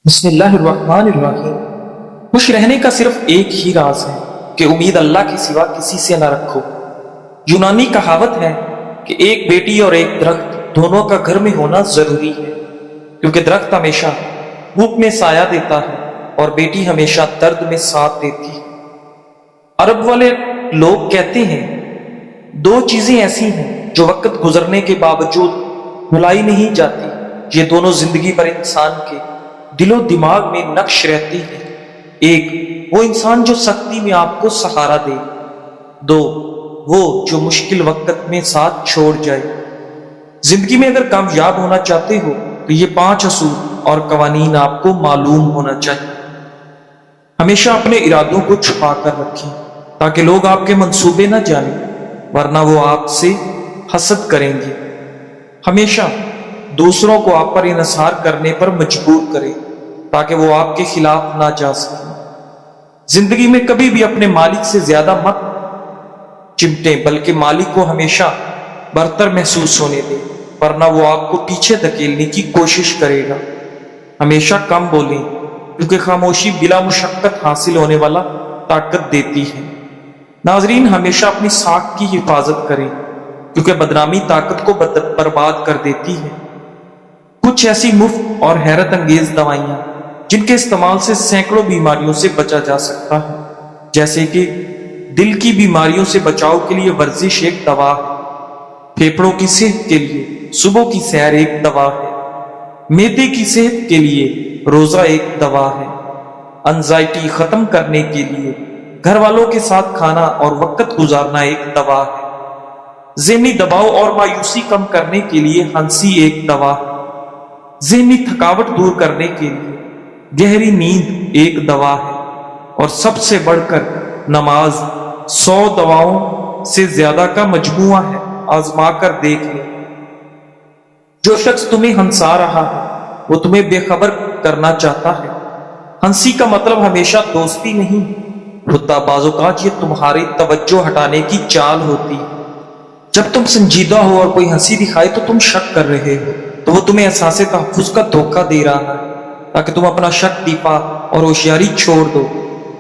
بسم اللہ الرحمن الرحیم۔ خوش رہنے کا صرف ایک ہی راز ہے کہ امید اللہ کے سوا کسی سے نہ رکھو۔ یونانی کہاوت ہے کہ ایک بیٹی اور ایک درخت دونوں کا گھر میں ہونا ضروری ہے، کیونکہ درخت ہمیشہ دھوپ میں سایہ دیتا ہے اور بیٹی ہمیشہ درد میں ساتھ دیتی ہے۔ عرب والے لوگ کہتے ہیں دو چیزیں ایسی ہیں جو وقت گزرنے کے باوجود بھلائی نہیں جاتی، یہ دونوں زندگی بھر انسان کے دل و دماغ میں نقش رہتی ہے۔ ایک وہ انسان جو سختی میں آپ کو سہارا دے، دو وہ جو مشکل وقت میں ساتھ چھوڑ جائے۔ زندگی میں اگر کامیاب ہونا چاہتے ہو تو یہ 5 اصول اور قوانین آپ کو معلوم ہونا چاہیے۔ ہمیشہ اپنے ارادوں کو چھپا کر رکھیں تاکہ لوگ آپ کے منصوبے نہ جانیں، ورنہ وہ آپ سے حسد کریں گے۔ ہمیشہ دوسروں کو آپ پر انحصار کرنے پر مجبور کریں تاکہ وہ آپ کے خلاف نہ جا سکیں۔ زندگی میں کبھی بھی اپنے مالک سے زیادہ مت چمٹیں، بلکہ مالک کو ہمیشہ برتر محسوس ہونے دیں، ورنہ وہ آپ کو پیچھے دھکیلنے کی کوشش کرے گا۔ ہمیشہ کم بولیں، کیونکہ خاموشی بلا مشقت حاصل ہونے والا طاقت دیتی ہے۔ ناظرین، ہمیشہ اپنی ساکھ کی حفاظت کریں، کیونکہ بدنامی طاقت کو برباد کر دیتی ہے۔ کچھ ایسی مفت اور حیرت انگیز دوائیاں جن کے استعمال سے سینکڑوں بیماریوں سے بچا جا سکتا ہے، جیسے کہ دل کی بیماریوں سے بچاؤ کے لیے ورزش ایک دوا ہے، پھیپھڑوں کی صحت کے لیے صبح کی سیر ایک دوا ہے، معدے کی صحت کے لیے روزہ ایک دوا ہے، انزائٹی ختم کرنے کے لیے گھر والوں کے ساتھ کھانا اور وقت گزارنا ایک دوا ہے، ذہنی دباؤ اور مایوسی کم کرنے کے لیے ہنسی ایک دوا ہے، ذہنی تھکاوٹ دور کرنے کے لیے گہری نیند ایک دوا ہے، اور سب سے بڑھ کر نماز 100 دواؤں سے زیادہ کا مجموعہ ہے۔ آزما کر دیکھ لیں۔ جو شخص تمہیں ہنسا رہا ہے وہ تمہیں بے خبر کرنا چاہتا ہے۔ ہنسی کا مطلب ہمیشہ دوستی نہیں ہوتا، بعض اوقات یہ تمہاری توجہ ہٹانے کی چال ہوتی ہے۔ جب تم سنجیدہ ہو اور کوئی ہنسی دکھائے تو تم شک کر رہے ہو، تو وہ تمہیں احساس تحفظ کا دھوکہ دے رہا ہے تاکہ تم اپنا شک، دفاع اور ہوشیاری چھوڑ دو۔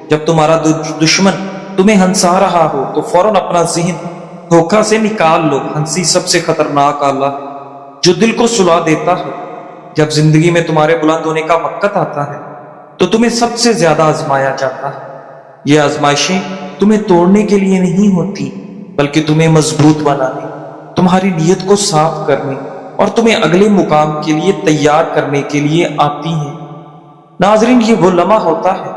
جب تمہارا دشمن تمہیں ہنسا رہا ہو تو فوراً اپنا ذہن دھوکہ سے نکال لو۔ ہنسی سب سے خطرناک آلہ ہے جو دل کو سلا دیتا ہے۔ جب زندگی میں تمہارے بلند ہونے کا وقت آتا ہے تو تمہیں سب سے زیادہ آزمایا جاتا ہے۔ یہ آزمائشیں تمہیں توڑنے کے لیے نہیں ہوتی، بلکہ تمہیں مضبوط بنانے، تمہاری نیت کو صاف کرنے اور تمہیں اگلے مقام کے لیے تیار کرنے کے لیے آتی ہیں۔ ناظرین، یہ وہ لمحہ ہوتا ہے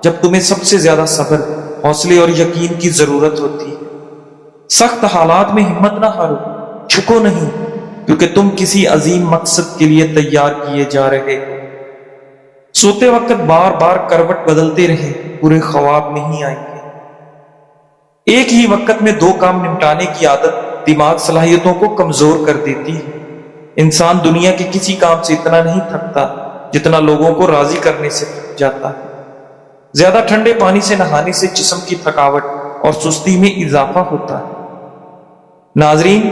جب تمہیں سب سے زیادہ صبر، حوصلے اور یقین کی ضرورت ہوتی ہے۔ سخت حالات میں ہمت نہ ہارو، جھکو نہیں، کیونکہ تم کسی عظیم مقصد کے لیے تیار کیے جا رہے ہو۔ سوتے وقت بار بار کروٹ بدلتے رہے، پورے خواب نہیں آئیں گے۔ ایک ہی وقت میں 2 کام نمٹانے کی عادت دماغ صلاحیتوں کو کمزور کر دیتی ہے۔ انسان دنیا کے کسی کام سے اتنا نہیں تھکتا جتنا لوگوں کو راضی کرنے سے تھک جاتا ہے۔ زیادہ ٹھنڈے پانی سے نہانے سے جسم کی تھکاوٹ اور سستی میں اضافہ ہوتا ہے۔ ناظرین،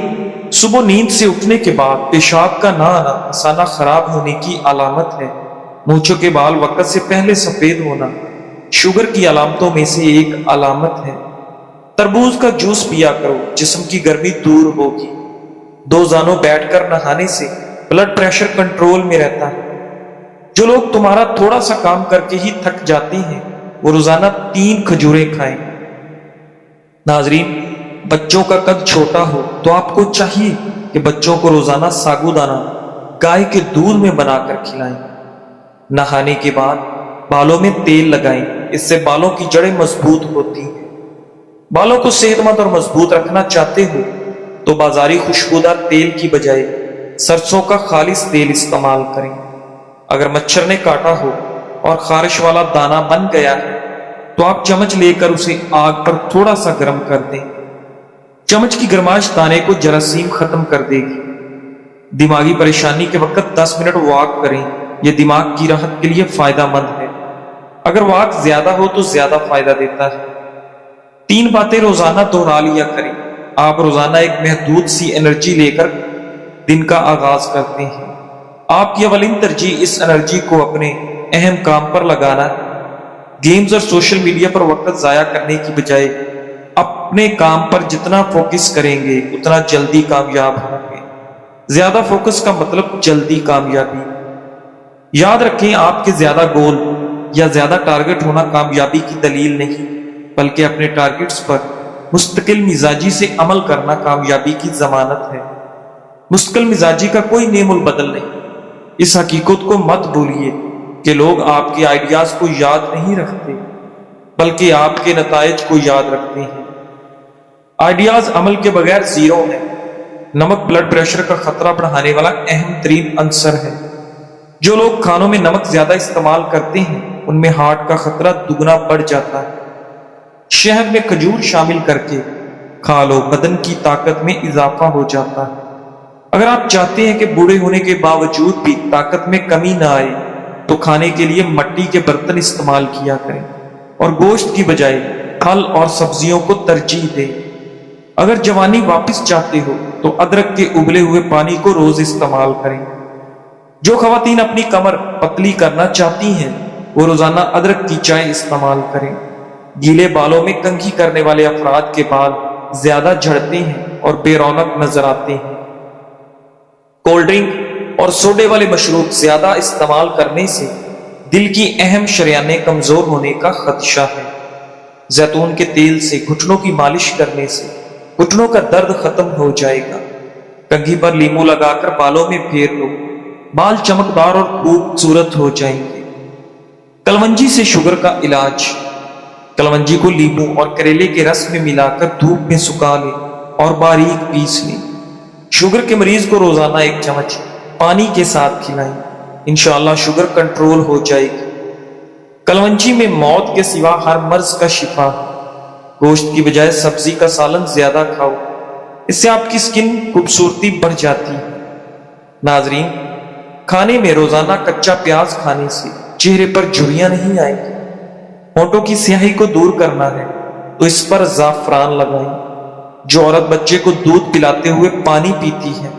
صبح نیند سے اٹھنے کے بعد پیشاب کا نہ آنا مثانہ خراب ہونے کی علامت ہے۔ مونچھوں کے بال وقت سے پہلے سفید ہونا شوگر کی علامتوں میں سے ایک علامت ہے۔ تربوز کا جوس پیا کرو، جسم کی گرمی دور ہوگی۔ 2 زانوں بیٹھ کر نہانے سے بلڈ پریشر کنٹرول میں رہتا ہے۔ جو لوگ تمہارا تھوڑا سا کام کر کے ہی تھک جاتے ہیں وہ روزانہ 3 کھجوریں کھائیں۔ ناظرین، بچوں کا قد چھوٹا ہو تو آپ کو چاہیے کہ بچوں کو روزانہ ساگو دانہ گائے کے دودھ میں بنا کر کھلائیں۔ نہانے کے بعد بالوں میں تیل لگائیں، اس سے بالوں کی جڑیں مضبوط ہوتی ہیں۔ بالوں کو صحت مند اور مضبوط رکھنا چاہتے ہو تو بازاری خوشبودار تیل کی بجائے سرسوں کا خالص تیل استعمال کریں۔ اگر مچھر نے کاٹا ہو اور خارش والا دانہ بن گیا ہے تو آپ چمچ لے کر اسے آگ پر تھوڑا سا گرم کر دیں۔ چمچ کی گرمائش دانے کو جراثیم ختم کر دے گی۔ دماغی پریشانی کے وقت 10 منٹ واک کریں، یہ دماغ کی راحت کے لیے فائدہ مند ہے۔ اگر واک زیادہ ہو تو زیادہ فائدہ دیتا ہے۔ 3 باتیں روزانہ دہرا لیا کریں۔ آپ روزانہ ایک محدود سی انرجی لے کر دن کا آغاز کرتے ہیں۔ آپ کی اولین ترجیح اس انرجی کو اپنے اہم کام پر لگانا ہے۔ گیمز اور سوشل میڈیا پر وقت ضائع کرنے کی بجائے اپنے کام پر جتنا فوکس کریں گے اتنا جلدی کامیاب ہوں گے۔ زیادہ فوکس کا مطلب جلدی کامیابی۔ یاد رکھیں، آپ کے زیادہ گول یا زیادہ ٹارگٹ ہونا کامیابی کی دلیل نہیں، بلکہ اپنے ٹارگٹس پر مستقل مزاجی سے عمل کرنا کامیابی کی ضمانت ہے۔ مستقل مزاجی کا کوئی نعم البدل نہیں۔ اس حقیقت کو مت بھولیے کہ لوگ آپ کے آئیڈیاز کو یاد نہیں رکھتے، بلکہ آپ کے نتائج کو یاد رکھتے ہیں۔ آئیڈیاز عمل کے بغیر زیرو ہیں۔ نمک بلڈ پریشر کا خطرہ بڑھانے والا اہم ترین عنصر ہے۔ جو لوگ کھانوں میں نمک زیادہ استعمال کرتے ہیں ان میں ہارٹ کا خطرہ دگنا بڑھ جاتا ہے۔ شہد میں کھجور شامل کر کے کھا لو، بدن کی طاقت میں اضافہ ہو جاتا ہے۔ اگر آپ چاہتے ہیں کہ بوڑھے ہونے کے باوجود بھی طاقت میں کمی نہ آئے تو کھانے کے لیے مٹی کے برتن استعمال کیا کریں اور گوشت کی بجائے پھل اور سبزیوں کو ترجیح دیں۔ اگر جوانی واپس چاہتے ہو تو ادرک کے ابلے ہوئے پانی کو روز استعمال کریں۔ جو خواتین اپنی کمر پتلی کرنا چاہتی ہیں وہ روزانہ ادرک کی چائے استعمال کریں۔ گیلے بالوں میں کنگھی کرنے والے افراد کے بال زیادہ جھڑتے ہیں اور بے رونق نظر آتے ہیں۔ کولڈ ڈرنک اور سوڈے والے مشروب زیادہ استعمال کرنے سے دل کی اہم شریانیں کمزور ہونے کا خدشہ ہے۔ زیتون کے تیل سے گھٹنوں کی مالش کرنے سے گھٹنوں کا درد ختم ہو جائے گا۔ کنگھی پر لیمو لگا کر بالوں میں پھیر لو، بال چمکدار اور خوبصورت ہو جائیں گے۔ کلونجی سے شوگر کا علاج۔ کلونجی کو لیمو اور کریلے کے رس میں ملا کر دھوپ میں سکھا لیں اور باریک پیس لیں۔ شوگر کے مریض کو روزانہ 1 چمچ پانی کے ساتھ کھلائیں، انشاءاللہ شوگر کنٹرول ہو جائے گی۔ کلونجی میں موت کے سوا ہر مرض کا شفا ہے۔ گوشت کی بجائے سبزی کا سالن زیادہ کھاؤ، اس سے آپ کی سکن خوبصورتی بڑھ جاتی ہے۔ ناظرین، کھانے میں روزانہ کچا پیاز کھانے سے چہرے پر جھریاں نہیں آئیں گی۔ ہونٹوں کی سیاہی کو دور کرنا ہے تو اس پر زعفران لگائیں۔ جو عورت بچے کو دودھ پلاتے ہوئے پانی پیتی ہے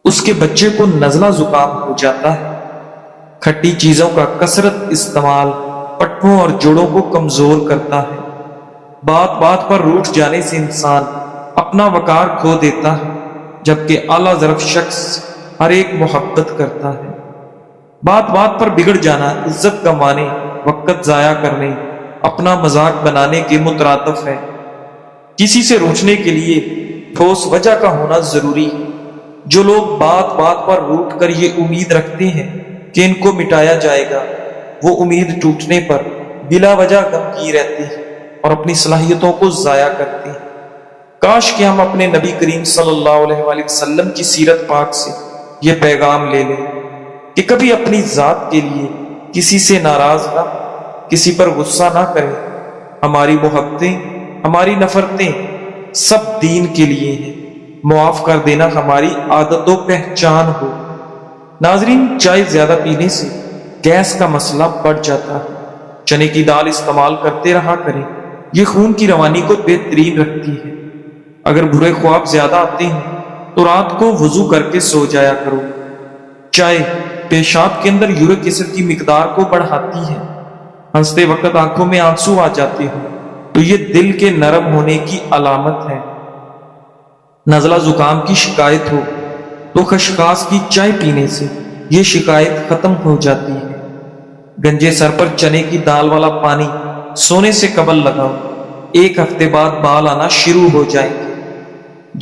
اس کے بچے کو نزلہ زکام ہو جاتا ہے۔ کھٹی چیزوں کا کثرت استعمال پٹھوں اور جوڑوں کو کمزور کرتا ہے۔ بات بات پر روٹھ جانے سے انسان اپنا وقار کھو دیتا ہے، جبکہ اعلیٰ ظرف شخص ہر ایک محبت کرتا ہے۔ بات بات پر بگڑ جانا عزت گنوانے، وقت ضائع کرنے، اپنا مذاق بنانے کے مترادف ہے۔ کسی سے روٹھنے کے لیے ٹھوس وجہ کا ہونا ضروری ہے۔ جو لوگ بات بات پر روٹھ کر یہ امید رکھتے ہیں کہ ان کو مٹایا جائے گا، وہ امید ٹوٹنے پر بلا وجہ غمگین رہتے ہیں اور اپنی صلاحیتوں کو ضائع کرتے ہیں۔ کاش کہ ہم اپنے نبی کریم صلی اللہ علیہ وآلہ وسلم کی سیرت پاک سے یہ پیغام لے لیں کہ کبھی اپنی ذات کے لیے کسی سے ناراض نہ، کسی پر غصہ نہ کریں۔ ہماری محبتیں، ہماری نفرتیں سب دین کے لیے ہیں۔ معاف کر دینا ہماری عادت و پہچان ہو۔ ناظرین، چائے زیادہ پینے سے گیس کا مسئلہ بڑھ جاتا ہے۔ چنے کی دال استعمال کرتے رہا کریں، یہ خون کی روانی کو بہترین رکھتی ہے۔ اگر برے خواب زیادہ آتے ہیں تو رات کو وضو کر کے سو جایا کرو۔ چائے پیشاب کے اندر یورک ایسڈ کی مقدار کو بڑھاتی ہے۔ ہنستے وقت آنکھوں میں آنسو آ جاتے ہوں تو یہ دل کے نرم ہونے کی علامت ہے۔ نزلہ زکام کی شکایت ہو تو خشخاش کی چائے پینے سے یہ شکایت ختم ہو جاتی ہے۔ گنجے سر پر چنے کی دال والا پانی سونے سے قبل لگاؤ، 1 ہفتے بعد بال آنا شروع ہو جائیں گے۔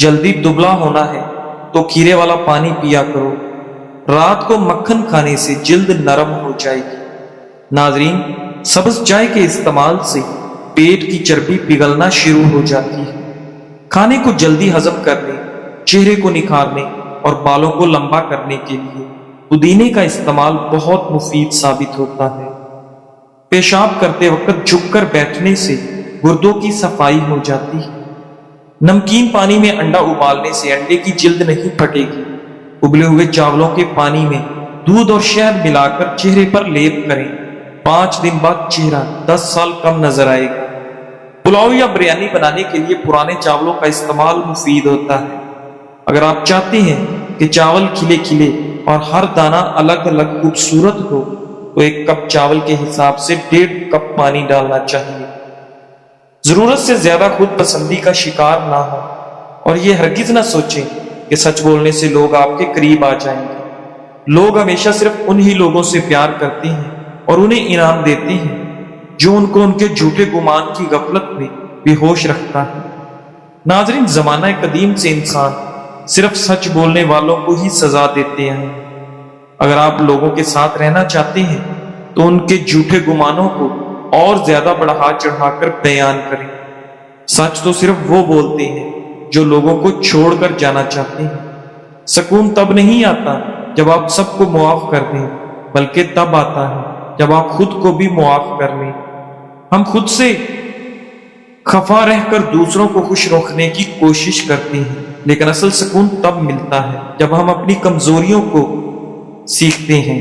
جلدی دبلا ہونا ہے تو کھیرے والا پانی پیا کرو۔ رات کو مکھن کھانے سے جلد نرم ہو جائے گی۔ ناظرین، سبز چائے کے استعمال سے پیٹ کی چربی پگھلنا شروع ہو جاتی ہے۔ کھانے کو جلدی ہضم کرنے، چہرے کو نکھارنے اور بالوں کو لمبا کرنے کے لیے پودینے کا استعمال بہت مفید ثابت ہوتا ہے۔ پیشاب کرتے وقت جھک کر بیٹھنے سے گردوں کی صفائی ہو جاتی ہے۔ نمکین پانی میں انڈا ابالنے سے انڈے کی جلد نہیں پھٹے گی۔ ابلے ہوئے چاولوں کے پانی میں دودھ اور شہد ملا کر چہرے پر لیپ کریں، 5 دن بعد چہرہ 10 سال کم نظر آئے گا۔ پلاؤ یا بریانی بنانے کے لیے پرانے چاولوں کا استعمال مفید ہوتا ہے۔ اگر آپ چاہتے ہیں کہ چاول کھلے کھلے اور ہر دانہ الگ الگ خوبصورت ہو تو 1 کپ چاول کے حساب سے 1.5 کپ پانی ڈالنا چاہیے۔ ضرورت سے زیادہ خود پسندی کا شکار نہ ہو، اور یہ ہرگز نہ سوچیں کہ سچ بولنے سے لوگ آپ کے قریب آ جائیں گے۔ لوگ ہمیشہ صرف انہی لوگوں سے پیار کرتے ہیں اور انہیں انعام دیتے ہیں جو ان کو ان کے جھوٹے گمان کی غفلت میں بے ہوش رکھتا ہے۔ ناظرین، زمانہ قدیم سے انسان صرف سچ بولنے والوں کو ہی سزا دیتے ہیں۔ اگر آپ لوگوں کے ساتھ رہنا چاہتے ہیں تو ان کے جھوٹے گمانوں کو اور زیادہ بڑھا چڑھا کر بیان کریں۔ سچ تو صرف وہ بولتے ہیں جو لوگوں کو چھوڑ کر جانا چاہتے ہیں۔ سکون تب نہیں آتا جب آپ سب کو معاف کر دیں، بلکہ تب آتا ہے جب آپ خود کو بھی معاف کر لیں۔ ہم خود سے خفا رہ کر دوسروں کو خوش رکھنے کی کوشش کرتے ہیں، لیکن اصل سکون تب ملتا ہے جب ہم اپنی کمزوریوں کو سیکھتے ہیں۔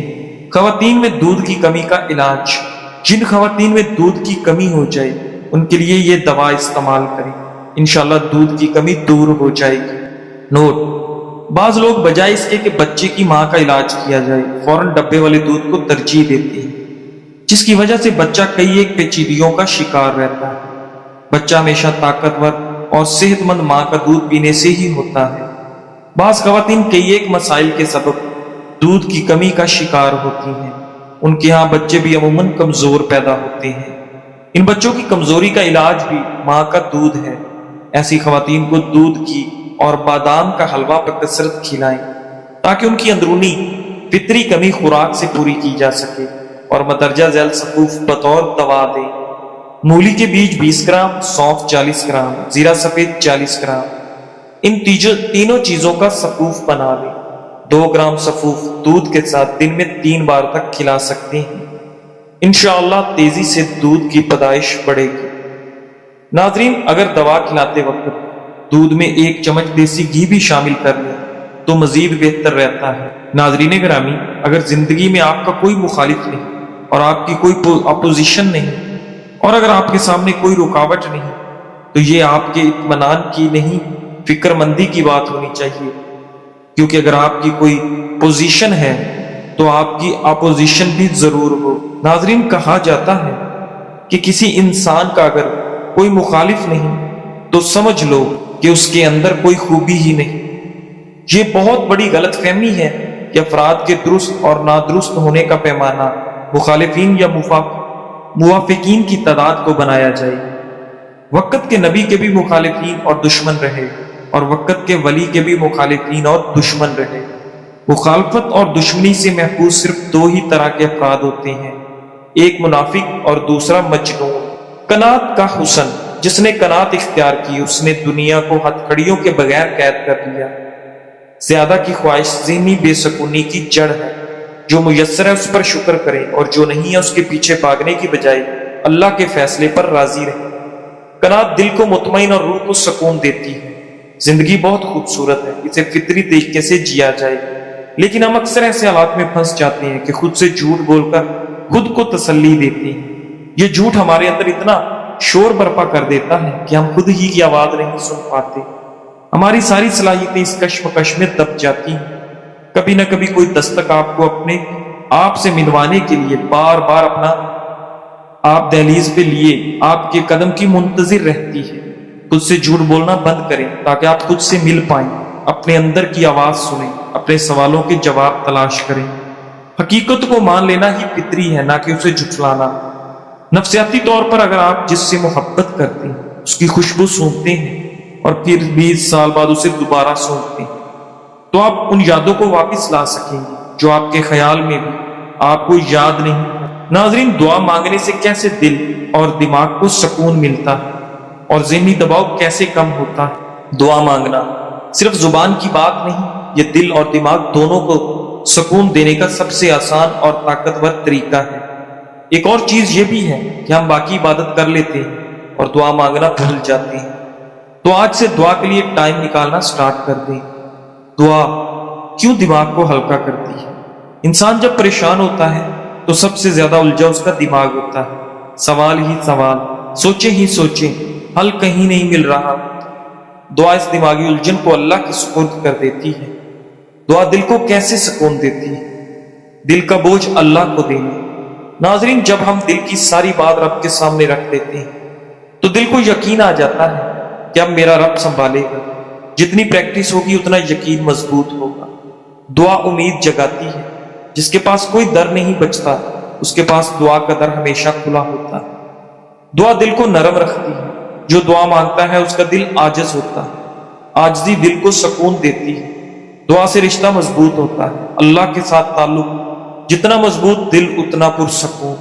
خواتین میں دودھ کی کمی کا علاج۔ جن خواتین میں دودھ کی کمی ہو جائے ان کے لیے یہ دوا استعمال کریں، انشاءاللہ دودھ کی کمی دور ہو جائے گی۔ نوٹ: بعض لوگ بجائے اس کے کہ بچے کی ماں کا علاج کیا جائے، فوراً ڈبے والے دودھ کو ترجیح دیتے ہیں، جس کی وجہ سے بچہ کئی ایک پیچیدگیوں کا شکار رہتا ہے۔ بچہ ہمیشہ طاقتور اور صحت مند ماں کا دودھ پینے سے ہی ہوتا ہے۔ بعض خواتین کئی ایک مسائل کے سبب دودھ کی کمی کا شکار ہوتی ہیں۔ ان کے ہاں بچے بھی عموماً کمزور پیدا ہوتے ہیں۔ ان بچوں کی کمزوری کا علاج بھی ماں کا دودھ ہے۔ ایسی خواتین کو دودھ کی اور بادام کا حلوہ بکثرت کھلائیں تاکہ ان کی اندرونی فطری کمی خوراک سے پوری کی جا سکے، اور مندرجہ ذیل سفوف بطور دوا دیں۔ مولی کے بیج 20 گرام، سونف 40 گرام، زیرہ سفید 40 گرام، ان تینوں چیزوں کا سفوف بنا لیں۔ 2 گرام سفوف دودھ کے ساتھ دن میں 3 بار تک کھلا سکتے ہیں۔ انشاءاللہ تیزی سے دودھ کی پیدائش بڑھے گی۔ ناظرین، اگر دوا کھلاتے وقت دودھ میں 1 چمچ دیسی گھی بھی شامل کر لیں تو مزید بہتر رہتا ہے۔ ناظرین گرامی، اگر زندگی میں آپ کا کوئی مخالف نہیں اور آپ کی کوئی اپوزیشن نہیں، اور اگر آپ کے سامنے کوئی رکاوٹ نہیں، تو یہ آپ کے اطمینان کی نہیں، فکر مندی کی بات ہونی چاہیے، کیونکہ اگر آپ کی کوئی پوزیشن ہے تو آپ کی اپوزیشن بھی ضرور ہو۔ ناظرین، کہا جاتا ہے کہ کسی انسان کا اگر کوئی مخالف نہیں تو سمجھ لو کہ اس کے اندر کوئی خوبی ہی نہیں۔ یہ بہت بڑی غلط فہمی ہے کہ افراد کے درست اور نادرست ہونے کا پیمانہ مخالفین یا موافقین کی تعداد کو بنایا جائے۔ وقت کے نبی کے بھی مخالفین اور دشمن رہے، اور وقت کے ولی کے بھی مخالفین اور دشمن رہے۔ مخالفت اور دشمنی سے محفوظ صرف 2 ہی طرح کے افراد ہوتے ہیں، ایک منافق اور دوسرا مجنون۔ قناعت کا حسن۔ جس نے قناعت اختیار کی اس نے دنیا کو ہتھکڑیوں کے بغیر قید کر لیا۔ زیادہ کی خواہش ذہنی بے سکونی کی جڑ ہے۔ جو میسر ہے اس پر شکر کریں، اور جو نہیں ہے اس کے پیچھے بھاگنے کی بجائے اللہ کے فیصلے پر راضی رہیں۔ قناعت دل کو مطمئن اور روح کو سکون دیتی ہے۔ زندگی بہت خوبصورت ہے، اسے فطری طریقے سے جیا جائے، لیکن ہم اکثر ایسے حالات میں پھنس جاتے ہیں کہ خود سے جھوٹ بول کر خود کو تسلی دیتے ہیں۔ یہ جھوٹ ہمارے اندر اتنا شور برپا کر دیتا ہے کہ ہم خود ہی کی آواز نہیں سن پاتے۔ ہماری ساری صلاحیتیں اس کشمکش میں دب جاتی ہیں۔ کبھی نہ کبھی کوئی دستک آپ کو اپنے آپ سے ملوانے کے لیے بار بار اپنا آپ دہلیز پہ لیے آپ کے قدم کی منتظر رہتی ہے۔ خود سے جھوٹ بولنا بند کریں تاکہ آپ خود سے مل پائیں، اپنے اندر کی آواز سنیں، اپنے سوالوں کے جواب تلاش کریں۔ حقیقت کو مان لینا ہی فطری ہے، نہ کہ اسے جھٹلانا۔ نفسیاتی طور پر اگر آپ جس سے محبت کرتے ہیں اس کی خوشبو سونگھتے ہیں اور پھر 20 سال بعد اسے دوبارہ سونگھتے ہیں تو آپ ان یادوں کو واپس لا سکیں گے جو آپ کے خیال میں بھی آپ کو یاد نہیں۔ ناظرین، دعا مانگنے سے کیسے دل اور دماغ کو سکون ملتا ہے اور ذہنی دباؤ کیسے کم ہوتا ہے۔ دعا مانگنا صرف زبان کی بات نہیں، یہ دل اور دماغ دونوں کو سکون دینے کا سب سے آسان اور طاقتور طریقہ ہے۔ ایک اور چیز یہ بھی ہے کہ ہم باقی عبادت کر لیتے ہیں اور دعا مانگنا بھول جاتے ہیں، تو آج سے دعا کے لیے ٹائم نکالنا سٹارٹ کر دیں۔ دعا کیوں دماغ کو ہلکا کرتی ہے؟ انسان جب پریشان ہوتا ہے تو سب سے زیادہ الجھا اس کا دماغ ہوتا ہے۔ سوال ہی سوال، سوچیں ہی سوچیں، حل کہیں نہیں مل رہا۔ دعا اس دماغی الجھن کو اللہ کی سپرد کر دیتی ہے۔ دعا دل کو کیسے سکون دیتی ہے؟ دل کا بوجھ اللہ کو دینا، ناظرین، جب ہم دل کی ساری بات رب کے سامنے رکھ دیتے ہیں تو دل کو یقین آ جاتا ہے کہ اب میرا رب سنبھالے گا۔ جتنی پریکٹس ہوگی اتنا یقین مضبوط ہوگا۔ دعا امید جگاتی ہے۔ جس کے پاس کوئی در نہیں بچتا اس کے پاس دعا کا در ہمیشہ کھلا ہوتا ہے۔ دعا دل کو نرم رکھتی ہے۔ جو دعا مانگتا ہے اس کا دل عاجز ہوتا ہے۔ عاجزی دل کو سکون دیتی ہے۔ دعا سے رشتہ مضبوط ہوتا ہے۔ اللہ کے ساتھ تعلق جتنا مضبوط دل اتنا پرسکون۔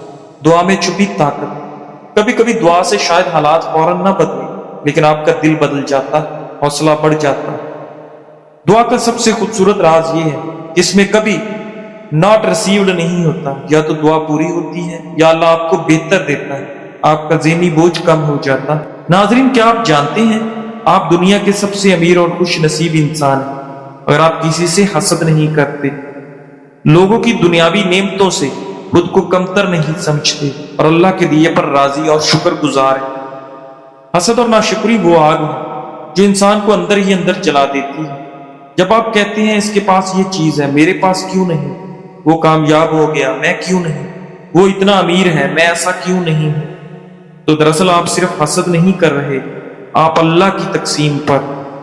دعا میں چھپی طاقت۔ کبھی کبھی دعا سے شاید حالات فوراً نہ بدلے لیکن آپ کا دل بدل جاتا ہے، حوصلہ بڑھ جاتا ہے۔ دعا کا سب سے خوبصورت راز یہ ہے کہ اس میں کبھی ناٹ ریسیوڈ نہیں ہوتا۔ یا تو دعا پوری ہوتی ہے یا اللہ آپ کو بہتر دیتا ہے، آپ کا ذہنی بوجھ کم ہو جاتا ہے۔ ناظرین، کیا آپ جانتے ہیں آپ دنیا کے سب سے امیر اور خوش نصیب انسان ہیں اگر آپ کسی سے حسد نہیں کرتے، لوگوں کی دنیاوی نعمتوں سے خود کو کمتر نہیں سمجھتے اور اللہ کے دیے پر راضی اور شکر گزار ہیں۔ حسد اور ناشکری وہ آگ ہے جو انسان کو اندر ہی اندر جلا دیتی ہے۔ جب آپ کہتے ہیں اس کے پاس یہ چیز ہے، میرے پاس کیوں نہیں؟ وہ کامیاب ہو گیا، میں کیوں نہیں؟ وہ اتنا امیر ہے، میں ایسا کیوں نہیں ہوں؟ تو دراصل آپ صرف حسد نہیں کر رہے، آپ اللہ کی تقسیم پر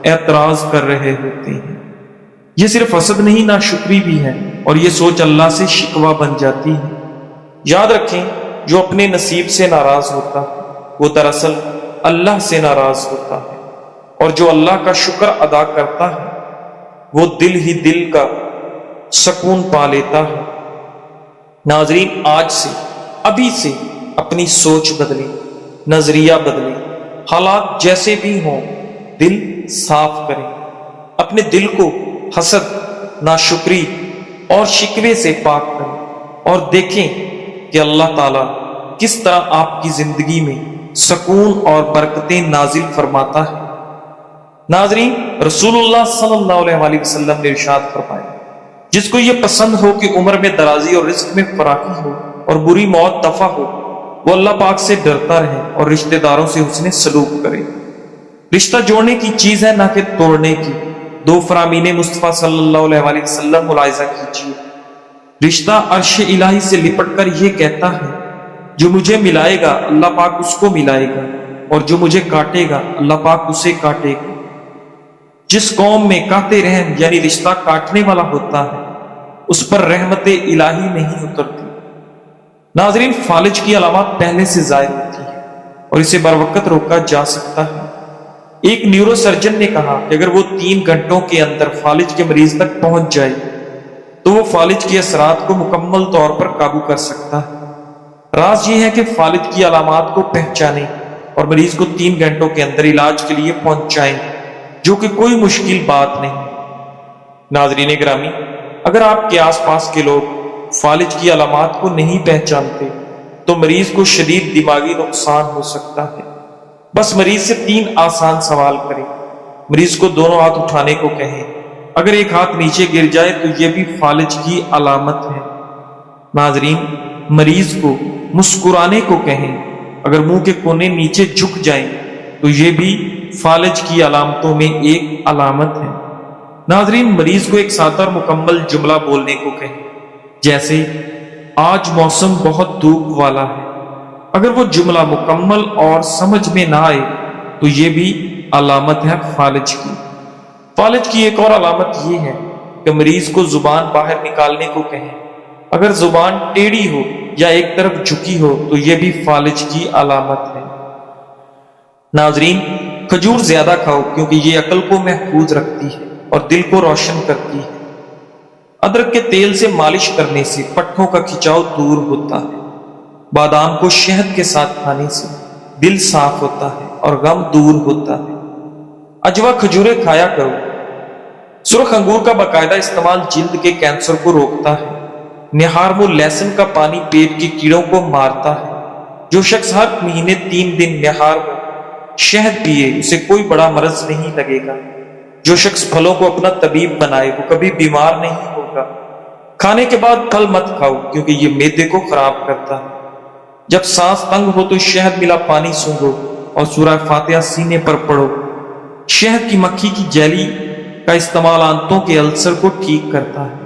اعتراض کر رہے ہوتے ہیں۔ یہ صرف حسد نہیں، ناشکری بھی ہے، اور یہ سوچ اللہ سے شکوہ بن جاتی ہے۔ یاد رکھیں، جو اپنے نصیب سے ناراض ہوتا وہ دراصل اللہ سے ناراض ہوتا ہے، اور جو اللہ کا شکر ادا کرتا ہے وہ دل ہی دل کا سکون پا لیتا ہے۔ ناظرین، آج سے، ابھی سے اپنی سوچ بدلیں، نظریہ بدلیں۔ حالات جیسے بھی ہوں دل صاف کریں۔ اپنے دل کو حسد، ناشکری اور شکوے سے پاک کریں اور دیکھیں کہ اللہ تعالیٰ کس طرح آپ کی زندگی میں سکون اور برکتیں نازل فرماتا ہے۔ ناظرین، رسول اللہ صلی اللہ علیہ وسلم نے ارشاد فرمایا، جس کو یہ پسند ہو کہ عمر میں درازی اور رزق میں فراخی ہو اور بری موت دفع ہو، وہ اللہ پاک سے ڈرتا رہے اور رشتہ داروں سے حسن سلوک کرے۔ رشتہ جوڑنے کی چیز ہے نہ کہ توڑنے کی۔ دو فرامین مصطفیٰ صلی اللہ علیہ وسلم ملاحظہ کیجیے۔ رشتہ عرش الہی سے لپٹ کر یہ کہتا ہے، جو مجھے ملائے گا اللہ پاک اس کو ملائے گا، اور جو مجھے کاٹے گا اللہ پاک اسے کاٹے گا۔ جس قوم میں کاتے رحم یعنی رشتہ کاٹنے والا ہوتا ہے اس پر رحمت الہی نہیں اترتی۔ ناظرین، فالج کی علامات پہلے سے ظاہر ہوتی ہے اور اسے بروقت روکا جا سکتا ہے۔ ایک نیورو سرجن نے کہا کہ اگر وہ 3 گھنٹوں کے اندر فالج کے مریض تک پہنچ جائے تو وہ فالج کے اثرات کو مکمل طور پر قابو کر سکتا ہے۔ راز یہ ہے کہ فالج کی علامات کو پہچانیں اور مریض کو 3 گھنٹوں کے اندر علاج کے لیے پہنچائیں، جو کہ کوئی مشکل بات نہیں۔ ناظرین گرامی، اگر آپ کے آس پاس کے لوگ فالج کی علامات کو نہیں پہچانتے تو مریض کو شدید دماغی نقصان ہو سکتا ہے۔ بس مریض سے 3 آسان سوال کریں۔ مریض کو دونوں ہاتھ اٹھانے کو کہیں۔ اگر ایک ہاتھ نیچے گر جائے تو یہ بھی فالج کی علامت ہے۔ ناظرین، مریض کو مسکرانے کو کہیں۔ اگر منہ کے کونے نیچے جھک جائیں تو یہ بھی فالج کی علامتوں میں ایک علامت ہے۔ ناظرین، مریض کو ایک سادہ اور مکمل جملہ بولنے کو کہیں، جیسے آج موسم بہت دھوپ والا ہے۔ اگر وہ جملہ مکمل اور سمجھ میں نہ آئے تو یہ بھی علامت ہے فالج کی۔ فالج کی ایک اور علامت یہ ہے کہ مریض کو زبان باہر نکالنے کو کہیں۔ اگر زبان ٹیڑھی ہو یا ایک طرف جھکی ہو تو یہ بھی فالج کی علامت ہے۔ ناظرین، کھجور زیادہ کھاؤ کیونکہ یہ عقل کو محفوظ رکھتی ہے اور دل کو روشن کرتی ہے۔ ادرک کے تیل سے مالش کرنے سے پٹھوں کا کھچاؤ دور ہوتا ہے۔ بادام کو شہد کے ساتھ کھانے سے دل صاف ہوتا ہے اور غم دور ہوتا ہے۔ اجوا کھجوریں کھایا کرو۔ سرخ انگور کا باقاعدہ استعمال جلد کے کینسر کو روکتا ہے۔ نہارمو لہسن کا پانی پیٹ کے کیڑوں کو مارتا ہے۔ جو شخص ہر مہینے 3 دن نہارمو شہد پیے اسے کوئی بڑا مرض نہیں لگے گا۔ جو شخص پھلوں کو اپنا طبیب بنائے وہ کبھی بیمار نہیں ہوگا۔ کھانے کے بعد پھل مت کھاؤ کیونکہ یہ معدے کو خراب کرتا ہے۔ جب سانس تنگ ہو تو شہد ملا پانی سونگھو اور سورہ فاتحہ سینے پر پڑھو۔ شہد کی مکھی کی جیلی کا استعمال آنتوں کے السر کو ٹھیک کرتا ہے۔